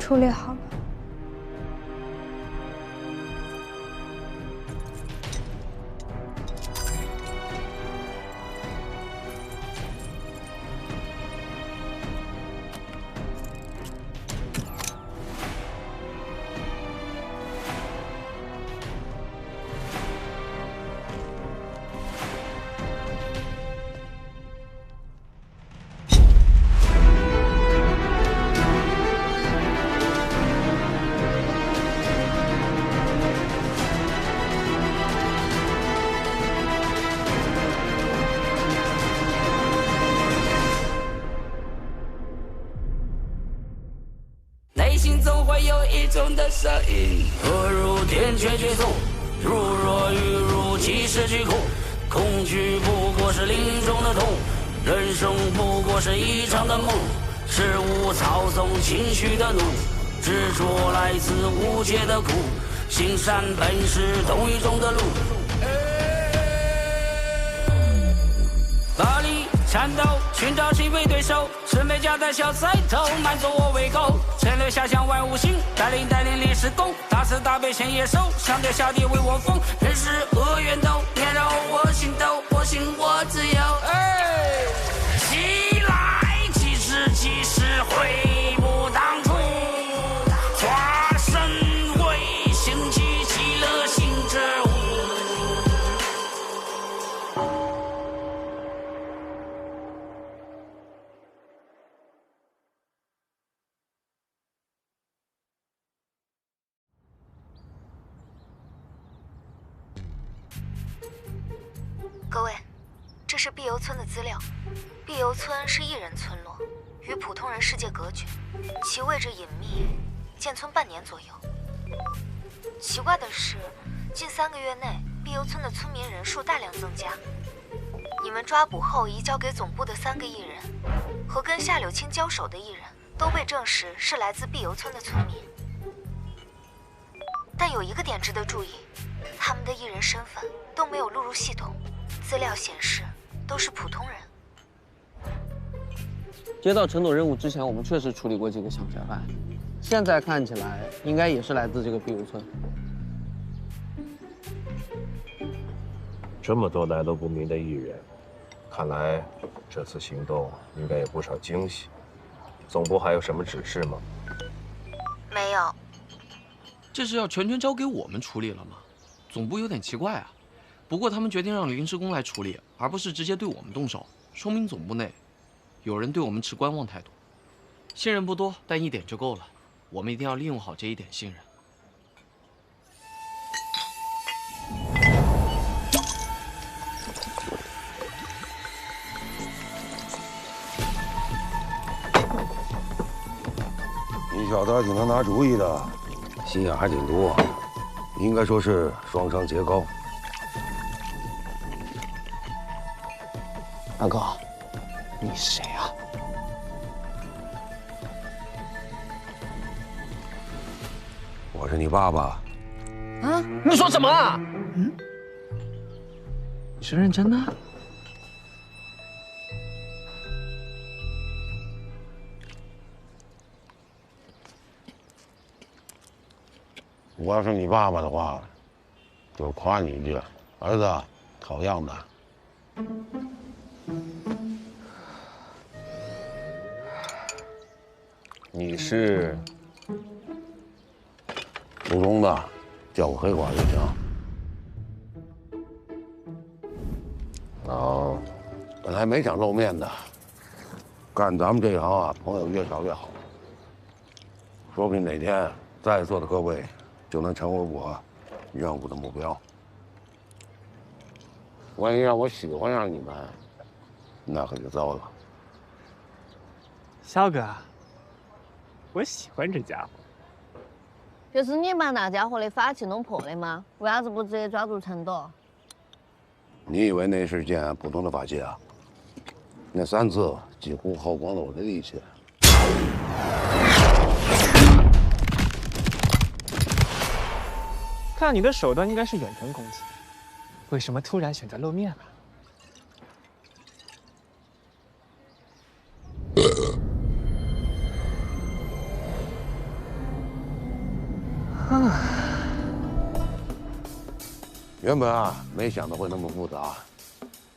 处理好了。内心总会有一种的声音，恶如天却剧痛，如若欲入其实俱空，恐惧不过是另一种的痛，人生不过是一场的梦，事物操纵情绪的怒，执着来自无解的苦，行善本是同一种的路。巴黎战斗，寻找机会对手，准备夹带小菜头，满足我胃口。陈留下向万物星，带领历史宫，大慈大悲显野兽，上天下地为我疯，人是恶源头，年绕我心头，我信我自由。起来，其实悔不当初，化身为兴起极乐星之物。各位，这是碧游村的资料。碧游村是艺人村落，与普通人世界隔绝，其位置隐秘，建村半年左右。奇怪的是，近3个月内，碧游村的村民人数大量增加。你们抓捕后移交给总部的3个艺人，和跟夏柳青交手的艺人，都被证实是来自碧游村的村民。但有一个点值得注意，他们的艺人身份都没有录入系统。资料显示，都是普通人。接到陈总任务之前，我们确实处理过几个抢劫犯，现在看起来应该也是来自这个碧游村。这么多来路不明的艺人，看来这次行动应该有不少惊喜。总部还有什么指示吗？没有。这是要全权交给我们处理了吗？总部有点奇怪啊。不过他们决定让临时工来处理，而不是直接对我们动手，说明总部内有人对我们持观望态度。信任不多，但1点就够了。我们一定要利用好这1点信任。你小子还挺能拿主意的，心眼还挺多，应该说是双商结高。大哥，你是谁啊？我是你爸爸。啊？你说什么啊？你是认真的？我要是你爸爸的话，就夸你一句，儿子，好样的。你是初中的，叫我黑寡就行。本来没想露面的，干咱们这一行啊，朋友越少越好。说不定哪天在座的各位就能成为我任务的目标。万一让我喜欢上你们，那可就糟了。肖哥，我喜欢这家伙。就是你把那家伙的法器弄破的吗？为啥子不直接抓住陈朵？你以为那是件普通的法器啊？那3次几乎耗光了我的力气。看你的手段应该是远程攻击，为什么突然选择露面了？原本啊，没想到会那么复杂，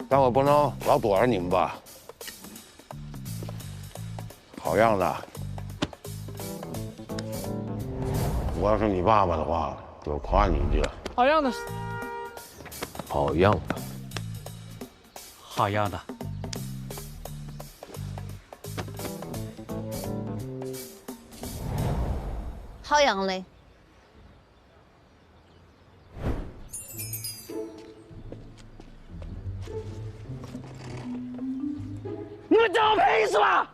但我不能老躲着你们吧。好样的！我要是你爸爸的话，就夸你一句。好样的，好样的！好样的！好样的！你们找我赔是吧？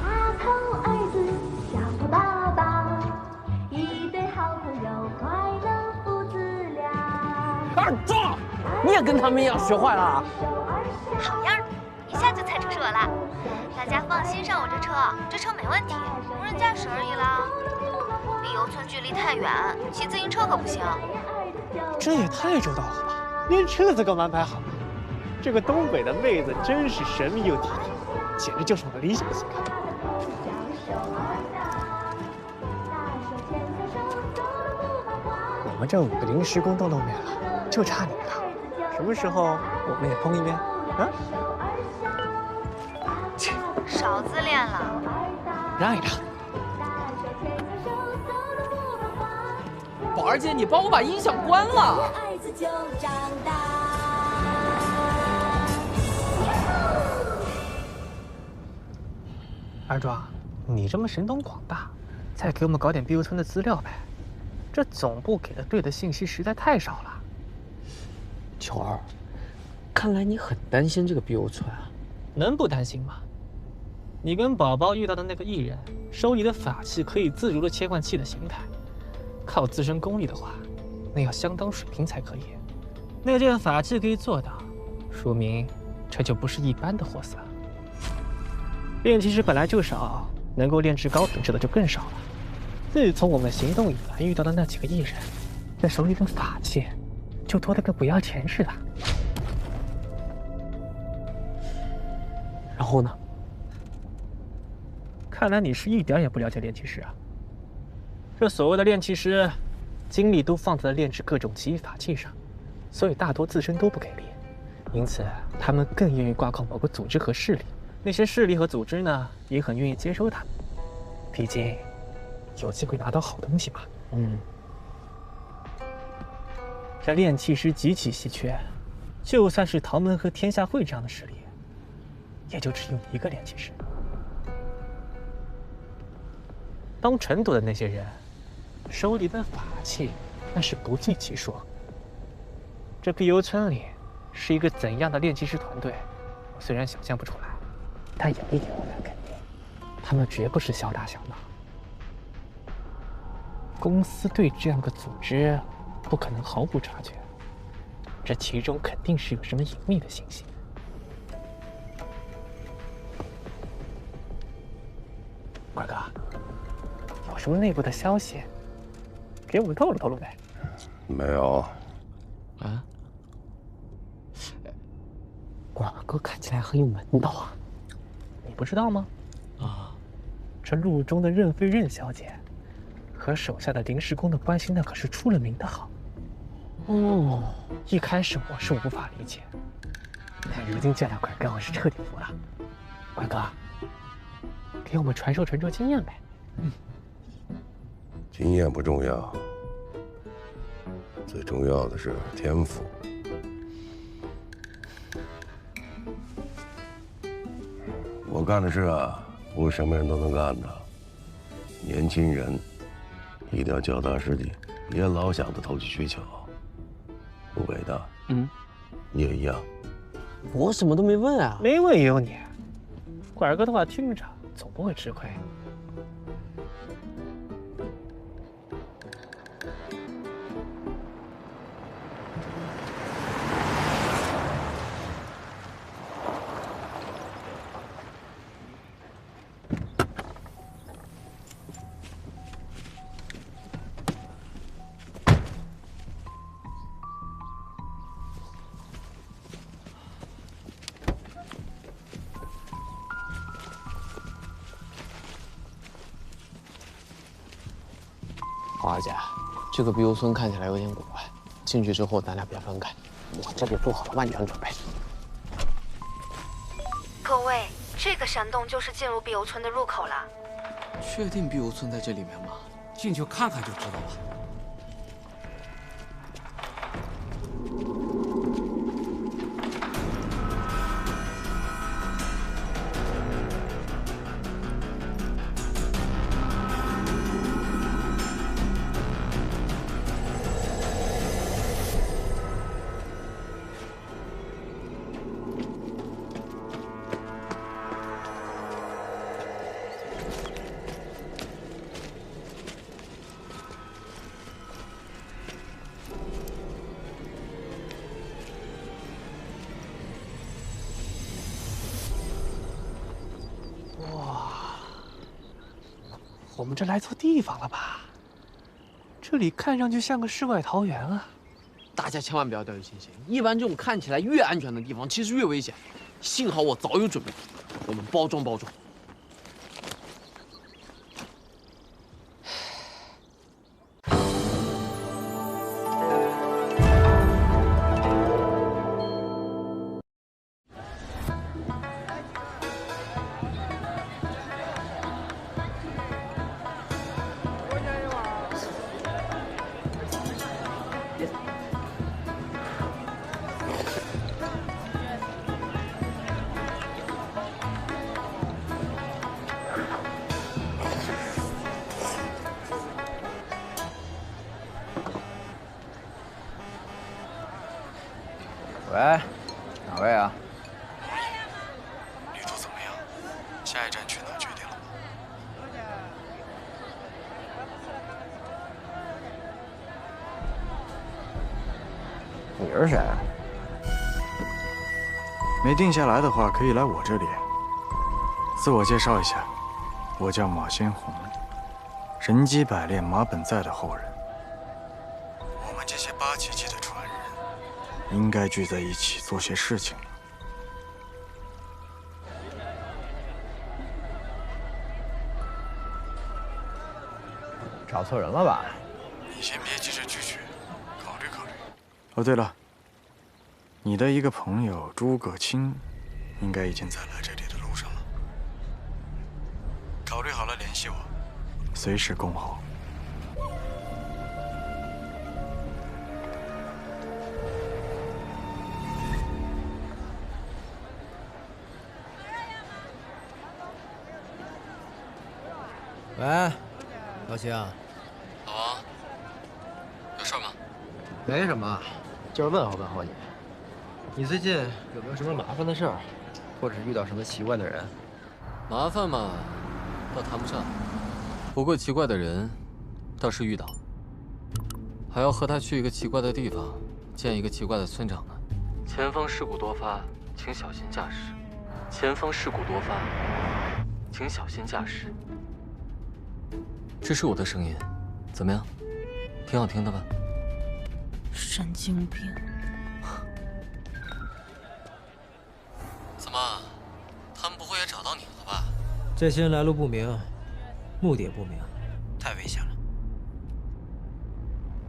阿头儿子，小头爸爸，一对好朋友，快乐父子俩。二壮，你也跟他们一样学坏了啊？好样的，一下就猜出是我啦！大家放心上我这车没问题，无人驾驶而已啦。碧游村距离太远，骑自行车可不行。这也太周到了吧，连车子都安排好了。这个东北的妹子真是神秘又体贴，简直就是我的理想型。我们这5个临时工都露面了，就差你们了。什么时候我们也碰一面？啊？切，少自恋了。让一让。宝儿姐，你帮我把音响关了。儿子就长大。二壮，你这么神通广大，再给我们搞点碧游村的资料呗。这总部给的对的信息实在太少了。球儿，看来你很担心这个碧游村啊。能不担心吗？你跟宝宝遇到的那个艺人，手里的法器可以自如的切换器的形态，靠自身功力的话，那要相当水平才可以。那件法器可以做到，说明这就不是一般的货色。炼器师本来就少，能够炼制高品质的就更少了。自从我们行动以来遇到的那几个艺人，那手里的法器就多得跟不要钱似的。然后呢？看来你是一点也不了解炼器师啊。这所谓的炼器师，精力都放在了炼制各种奇异法器上，所以大多自身都不给力，因此他们更愿意挂靠某个组织和势力。那些势力和组织呢，也很愿意接收他们，毕竟有机会拿到好东西嘛。这炼器师极其稀缺，就算是唐门和天下会这样的势力，也就只有1个炼器师。当尘土的那些人，手里的法器那是不计其数。这碧游村里是一个怎样的炼器师团队，我虽然想象不出来，但有一点我敢肯定，他们绝不是小打小闹。公司对这样个组织不可能毫无察觉，这其中肯定是有什么隐秘的信息。怪哥，有什么内部的消息，给我们透露透露呗？没有。啊？管哥看起来很有门道啊，你不知道吗？啊，这路中的任妃任小姐和手下的临时工的关系那可是出了名的好。哦，一开始我是无法理解，但如今见了拐哥，我是彻底服了。拐哥，给我们传授传授经验呗。经验不重要，最重要的是天赋。我干的事啊，不是什么人都能干的。年轻人一定要脚踏实地，别老想着投机取巧。陆北的，你也一样。我什么都没问啊。没问也有你。拐哥的话听着，总不会吃亏。好啊，姐，这个碧游村看起来有点古怪，进去之后咱俩别分开，我这里做好了万全准备。各位，这个山洞就是进入碧游村的入口了。确定碧游村在这里面吗？进去看看就知道了。我们这来错地方了吧？这里看上去像个世外桃源啊！大家千万不要掉以轻心，一般这种看起来越安全的地方，其实越危险。幸好我早有准备，我们包装包装。喂，哪位啊？旅途怎么样？下一站去哪决定了吗？你是谁？没定下来的话，可以来我这里。自我介绍一下，我叫马先红，人机百炼马本在的后人。我们这些8奇迹的传人，应该聚在一起做些事情了。找错人了吧？你先别急着拒绝，考虑考虑。哦，对了，你的一个朋友诸葛青，应该已经在来这里的路上了。考虑好了联系我，随时恭候。喂，老秦。老王，有事吗？没什么，就是问候问候你。你最近有没有什么麻烦的事儿，或者是遇到什么奇怪的人？麻烦嘛，倒谈不上。不过奇怪的人，倒是遇到。还要和他去一个奇怪的地方，见一个奇怪的村长呢。前方事故多发，请小心驾驶。前方事故多发，请小心驾驶。这是我的声音，怎么样？挺好听的吧？神经病！怎么，他们不会也找到你了吧？这些人来路不明，目的也不明，太危险了。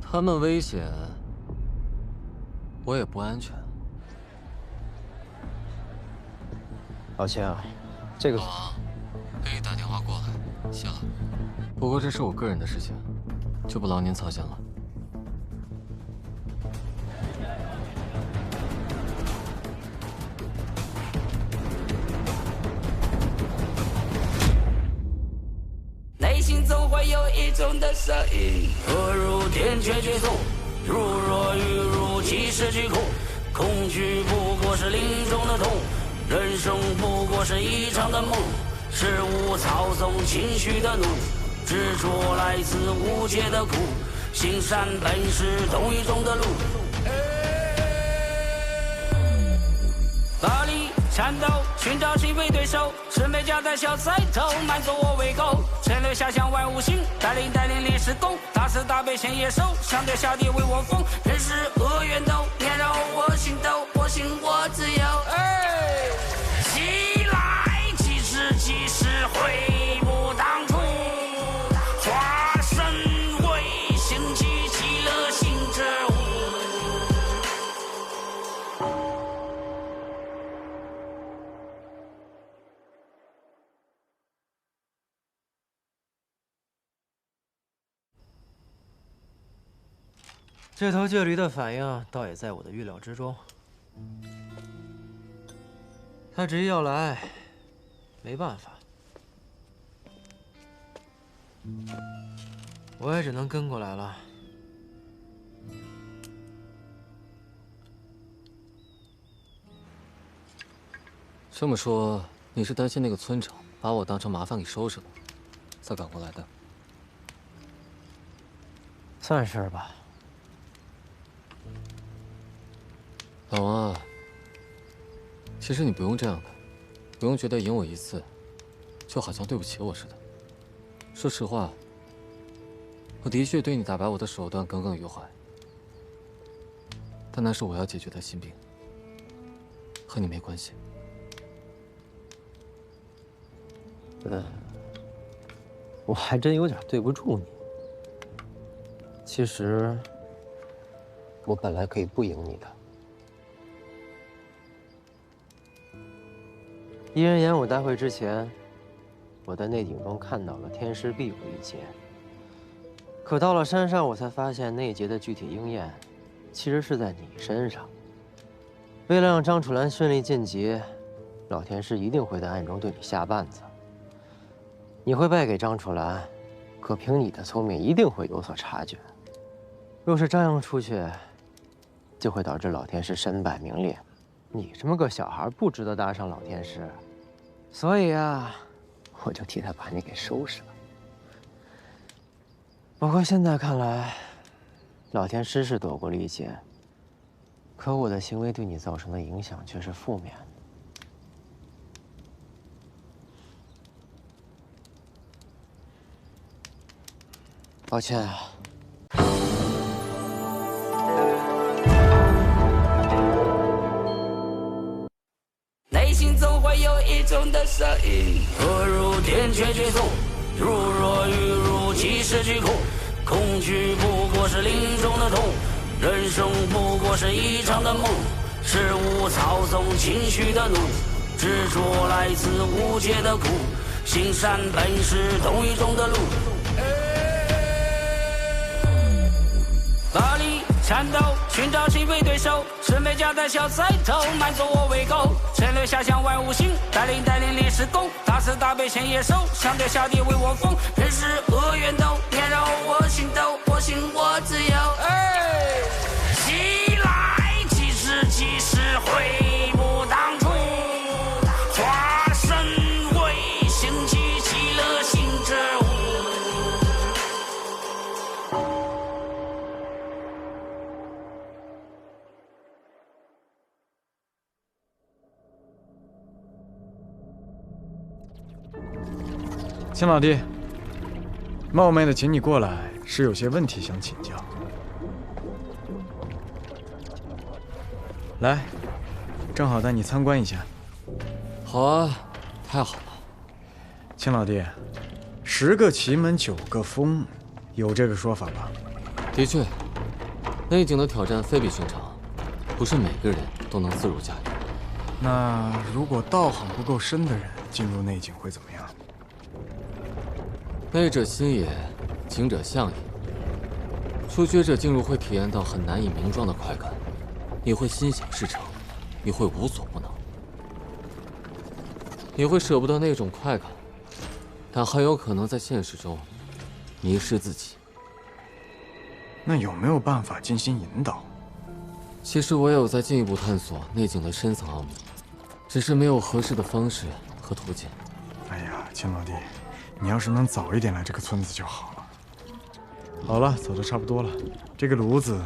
他们危险，我也不安全。老秦啊，这个……老王，给你打电话过来，谢了。不过这是我个人的事情，就不劳您操心了。内心总会有一种的声音，恶如天却却痛，如若欲入即是巨恐，恐惧不过是林中的痛，人生不过是一场的梦，事物操纵情绪的怒，执着来自无解的苦，行善本是同一种的路。暴力战斗，寻找机会对手，是每家的小菜头，满足我胃口。陈留下向万物行，带领历史功，大慈大悲显野兽，相对下地为我疯，人是恶源头，年让我心斗，我信我自由。起来，即使悔不当初，化身为这头倔驴的反应倒也在我的预料之中。他执意要来，没办法，我也只能跟过来了。这么说，你是担心那个村长把我当成麻烦给收拾了，才赶过来的？算是吧。老王啊，其实你不用这样的，不用觉得赢我一次，就好像对不起我似的。说实话，我的确对你打败我的手段耿耿于怀，但那是我要解决的心病，和你没关系。我还真有点对不住你。其实，我本来可以不赢你的。一人演武大会之前，我在内景中看到了天师必有一劫。可到了山上，我才发现那一劫的具体应验，其实是在你身上。为了让张楚岚顺利晋级，老天师一定会在暗中对你下绊子。你会败给张楚岚，可凭你的聪明，一定会有所察觉。若是张扬出去，就会导致老天师身败名裂。你这么个小孩，不值得搭上老天师。所以啊，我就替他把你给收拾了。不过现在看来，老天师是躲过了一劫，可我的行为对你造成的影响却是负面的。抱歉啊。内心总会有一种的声音，何如天却绝送，如若欲入即是巨空，恐惧不过是林中的痛，人生不过是一场的梦，事物操纵情绪的怒，执着来自无解的苦，行善本是同一种的路。巴黎战斗，寻找击败对手，准备夹带小菜头，满足我胃口。神流下向万物星，带领历史功，大慈大悲献野兽，相对下地为我疯，人是恶缘斗，天让我心斗，我信我自由。起来，即使悔不当初，化身为兴起极乐行之物。秦老弟，冒昧的请你过来，是有些问题想请教。来，正好带你参观一下。好啊，太好了。秦老弟，10个奇门9个风，有这个说法吧？的确，内景的挑战非比寻常，不是每个人都能自如驾驭。那如果道行不够深的人进入内景会怎么样？内者心也，景者象也。初学者进入会体验到很难以名状的快感，你会心想事成，你会无所不能，你会舍不得那种快感，但很有可能在现实中迷失自己。那有没有办法进行引导？其实我也有在进一步探索内景的深层奥秘，只是没有合适的方式和途径。哎呀，秦老弟，你要是能早一点来这个村子就好了。好了，走的差不多了。这个炉子，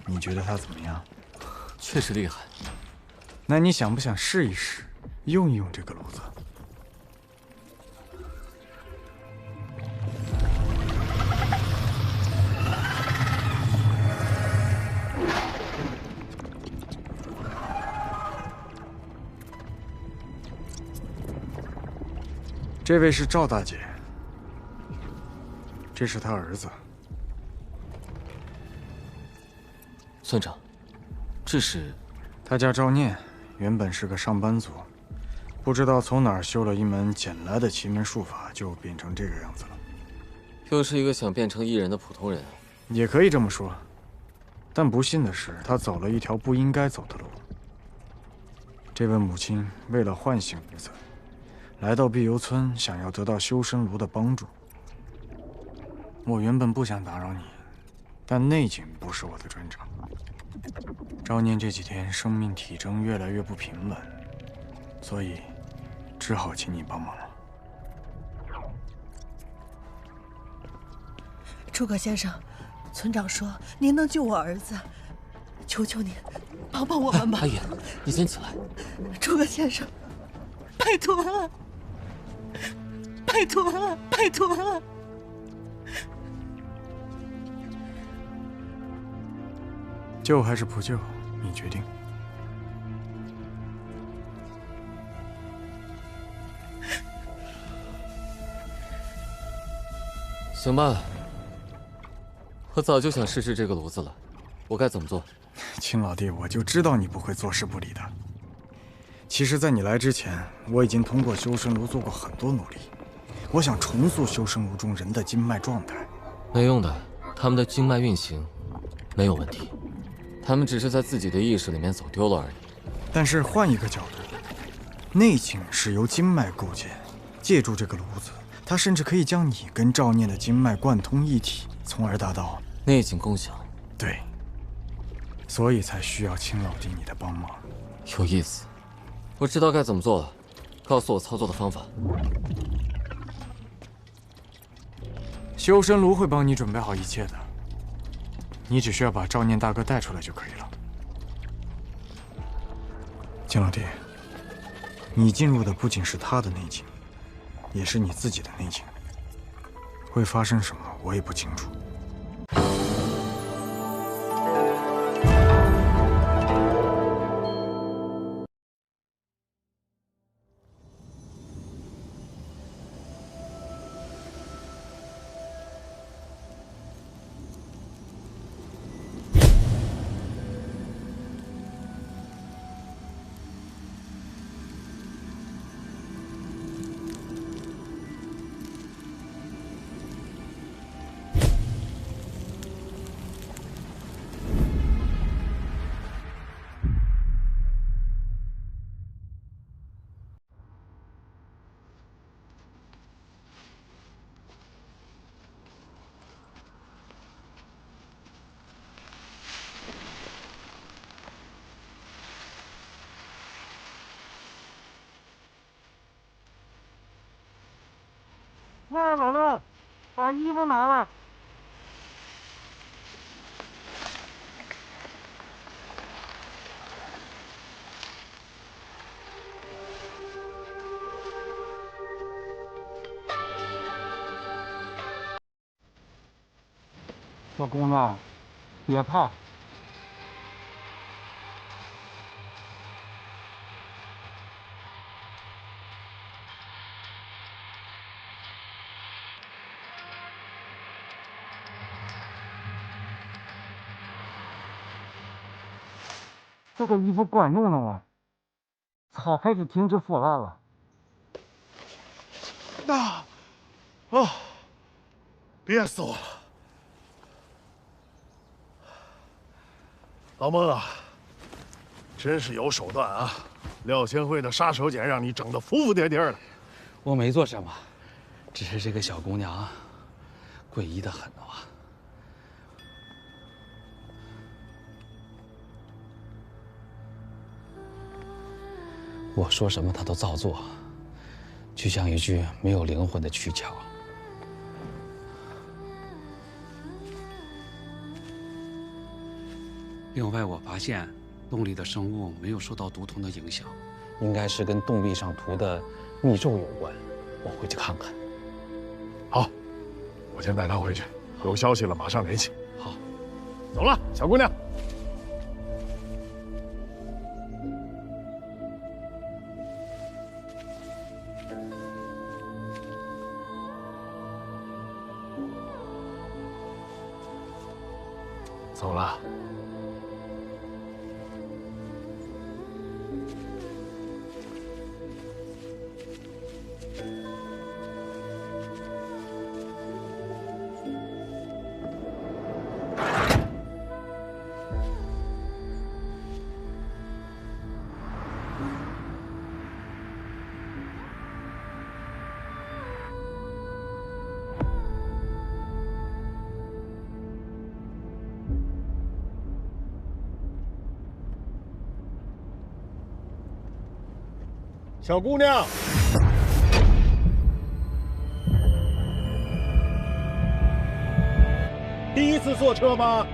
你觉得它怎么样？确实厉害。那你想不想试一试，用一用这个炉子？这位是赵大姐，这是她儿子。村长，这是……他叫赵念，原本是个上班族，不知道从哪儿修了一门捡来的奇门术法，就变成这个样子了。又是一个想变成艺人的普通人。也可以这么说。但不幸的是，他走了一条不应该走的路。这位母亲为了唤醒儿子，来到碧游村，想要得到修身炉的帮助。我原本不想打扰你，但内景不是我的专长。赵念这几天生命体征越来越不平稳，所以只好请你帮忙了。诸葛先生，村长说您能救我儿子，求求您帮帮我们吧。阿姨，你先起来。诸葛先生，拜托了，拜托了，拜托了。救还是不救，你决定。行吧，我早就想试试这个炉子了，我该怎么做？秦老弟，我就知道你不会坐视不理的。其实，在你来之前，我已经通过修身炉做过很多努力。我想重塑修身炉中人的经脉状态。没用的，他们的经脉运行没有问题，他们只是在自己的意识里面走丢了而已。但是换一个角度，内景是由经脉构建，借助这个炉子，它甚至可以将你跟赵念的经脉贯通一体，从而达到内景共享。对，所以才需要秦老弟你的帮忙。有意思，我知道该怎么做了，告诉我操作的方法。修身炉会帮你准备好一切的，你只需要把赵念大哥带出来就可以了。秦老弟，你进入的不仅是他的内境，也是你自己的内境。会发生什么，我也不清楚。喂，老六，把衣服拿来。小公子，别怕。这个衣服管用了吗？草开始停止腐烂了。憋死我了！老孟啊，真是有手段啊！廖千惠的杀手锏让你整得服服帖帖的。我没做什么，只是这个小姑娘诡异的很啊。我说什么她都照做，就像一具没有灵魂的躯壳。另外，我发现洞里的生物没有受到毒虫的影响，应该是跟洞壁上涂的密咒有关。我回去看看。好，我先带她回去，有消息了马上联系。好，走了，小姑娘。走了。小姑娘，第一次坐车吗？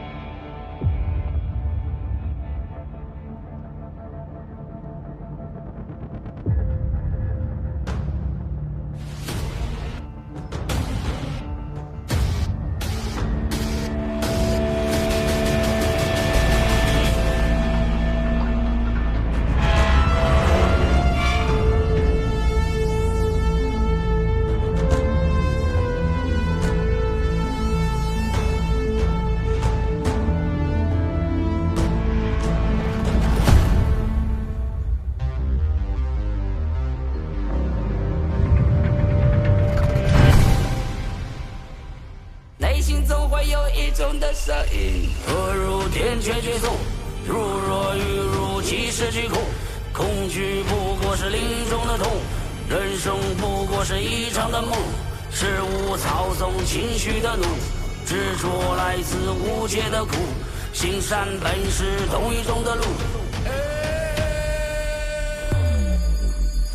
内心总会有一种的声音，恶如天却绝痛，如若欲入其实巨空，恐惧不过是林中的痛，人生不过是一场的梦，事物操纵情绪的怒，执着来自无解的苦，行善本是同一种的路。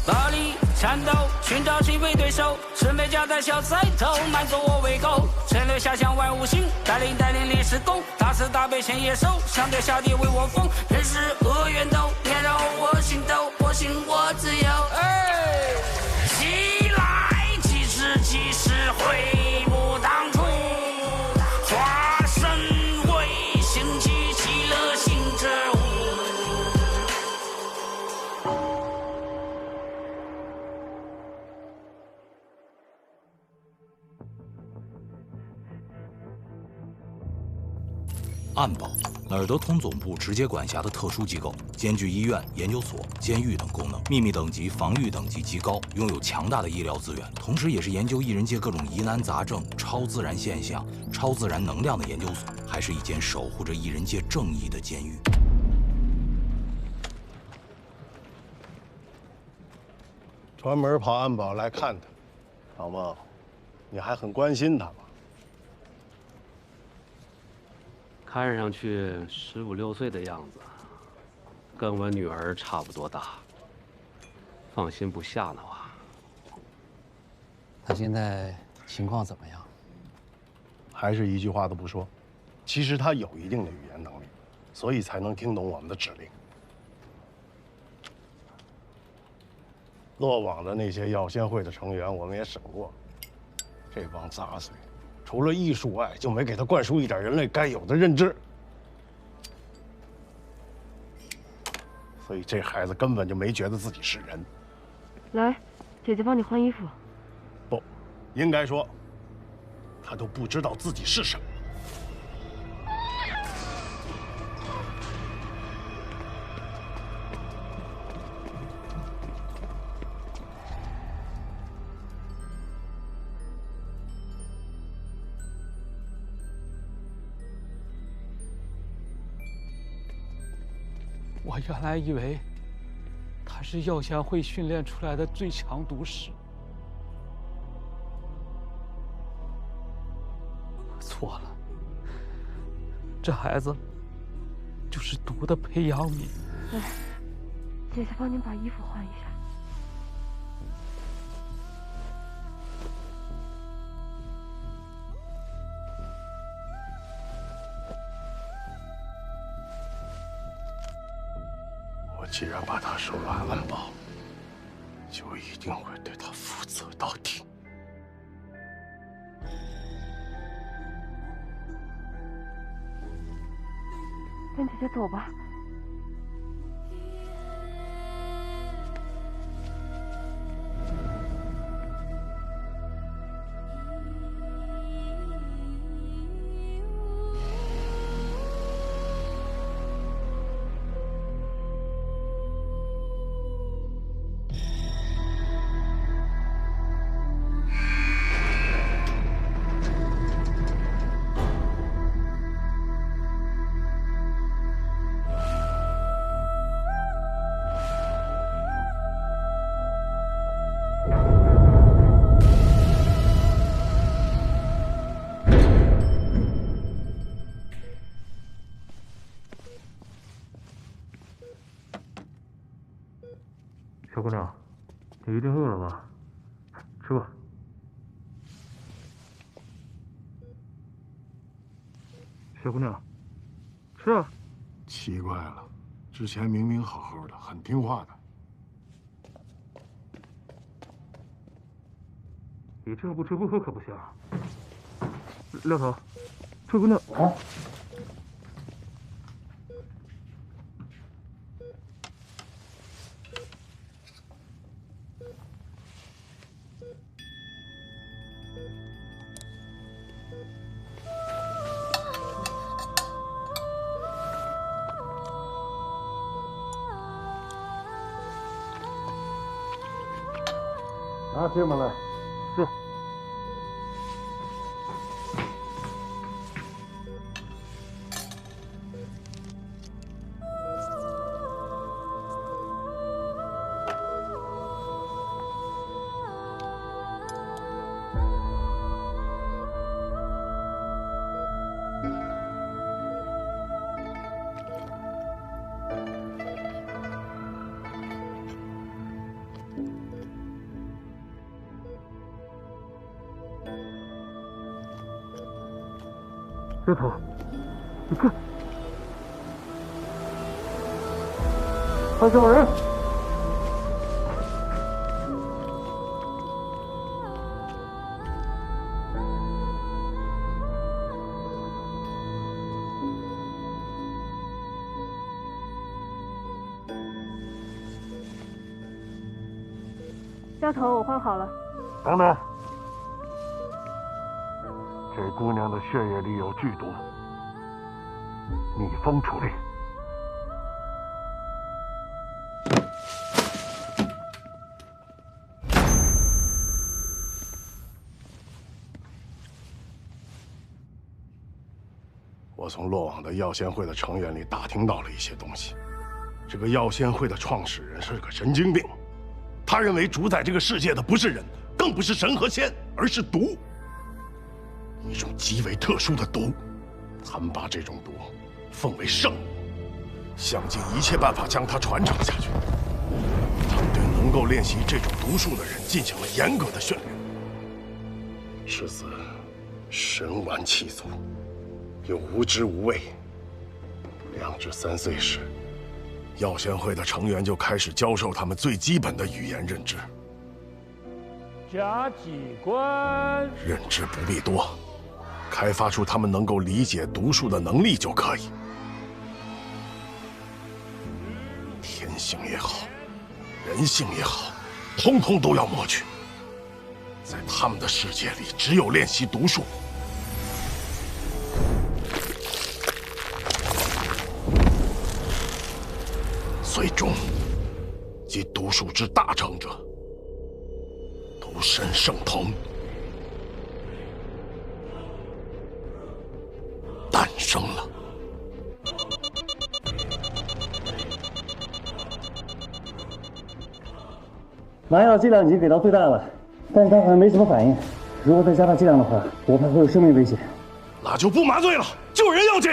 巴黎战斗，寻找击飞对手，顺便夹带小菜头，满足我胃口。陈略下向万物行，带领历史攻，大慈大悲献野兽，上对下地为我疯，人是恶缘斗，年让我心斗，我信我自由。起来，即使悔不当初，化身为兴起极乐行之物。安保，尔德通总部直接管辖的特殊机构，兼具医院、研究所、监狱等功能，秘密等级、防御等级极高，拥有强大的医疗资源，同时也是研究艺人界各种疑难杂症、超自然现象、超自然能量的研究所，还是一间守护着艺人界正义的监狱。专门跑安保来看他，老孟，你还很关心他吗？看上去15、16岁的样子，跟我女儿差不多大，放心不下呢哇。他现在情况怎么样？还是一句话都不说。其实他有一定的语言能力，所以才能听懂我们的指令。落网的那些药仙会的成员，我们也审过，这帮杂碎。除了艺术外，就没给他灌输一点人类该有的认知，所以这孩子根本就没觉得自己是人。来，姐姐帮你换衣服。不，应该说，他都不知道自己是什么。我原来以为他是药仙会训练出来的最强毒师，我错了。这孩子就是毒的培养皿。来，姐姐帮您把衣服换一下。既然把他收了安保，就一定会对他负责到底。跟姐姐走吧。小姑娘，你一定饿了吧？吃吧。小姑娘，吃啊。奇怪了，之前明明好好的，很听话的。你这不吃不喝可不行。廖头，这姑娘啊。拿芝麻来。是。廖头，你看，还有人。廖头，我换好了。等等。这姑娘的血液里有剧毒，逆风处理。我从落网的药仙会的成员里打听到了一些东西。这个药仙会的创始人是个神经病，他认为主宰这个世界的不是人，更不是神和仙，而是毒。一种极为特殊的毒，他们把这种毒奉为圣物，想尽一切办法将它传承下去。他们对能够练习这种毒术的人进行了严格的训练。世子神顽气粗，又无知无畏。2至3岁时，药仙会的成员就开始教授他们最基本的语言认知。加几关？认知不必多。开发出他们能够理解毒术的能力就可以。天性也好，人性也好，通通都要抹去。在他们的世界里，只有练习毒术。最终，即毒术之大成者，毒神圣童。诞生了。麻药剂量已经给到最大了，但是他好像没什么反应。如果再加大剂量的话，我怕会有生命危险。那就不麻醉了，救人要紧。